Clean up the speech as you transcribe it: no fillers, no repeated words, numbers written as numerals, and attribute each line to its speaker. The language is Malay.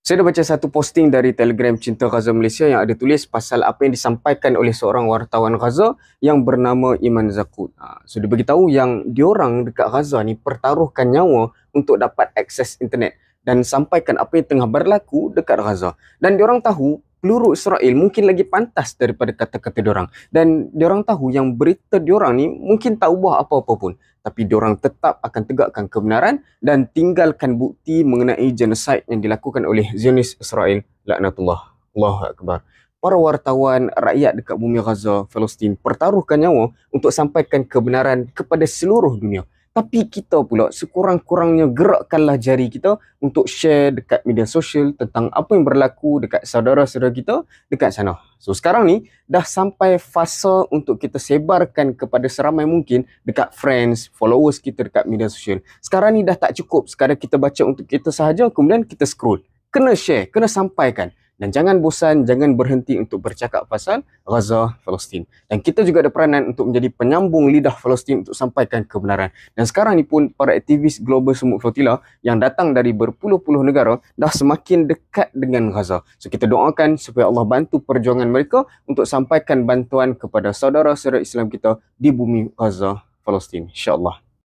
Speaker 1: Saya dah baca satu posting dari Telegram Cinta Gaza Malaysia yang ada tulis pasal apa yang disampaikan oleh seorang wartawan Gaza yang bernama Iman Zakut. So dia beritahu yang diorang dekat Gaza ni pertaruhkan nyawa untuk dapat akses internet dan sampaikan apa yang tengah berlaku dekat Gaza. Dan diorang tahu peluru Israel mungkin lagi pantas daripada kata-kata diorang. Dan diorang tahu yang berita diorang ni mungkin tak ubah apa-apa pun. Tapi diorang tetap akan tegakkan kebenaran dan tinggalkan bukti mengenai genosid yang dilakukan oleh Zionis Israel. Laknatullah. Allahu Akbar. Para wartawan rakyat dekat bumi Gaza, Palestin pertaruhkan nyawa untuk sampaikan kebenaran kepada seluruh dunia. Tapi kita pula sekurang-kurangnya gerakkanlah jari kita untuk share dekat media sosial tentang apa yang berlaku dekat saudara-saudara kita dekat sana. So sekarang ni dah sampai fasa untuk kita sebarkan kepada seramai mungkin dekat friends, followers kita dekat media sosial. Sekarang ni dah tak cukup sekadar kita baca untuk kita sahaja kemudian kita scroll. Kena share, kena sampaikan. Dan jangan bosan, jangan berhenti untuk bercakap pasal Gaza, Palestin. Dan kita juga ada peranan untuk menjadi penyambung lidah Palestin untuk sampaikan kebenaran. Dan sekarang ni pun para aktivis Global Semut Flotilla yang datang dari berpuluh-puluh negara dah semakin dekat dengan Gaza. So kita doakan supaya Allah bantu perjuangan mereka untuk sampaikan bantuan kepada saudara-saudara Islam kita di bumi Gaza, Palestin. InsyaAllah.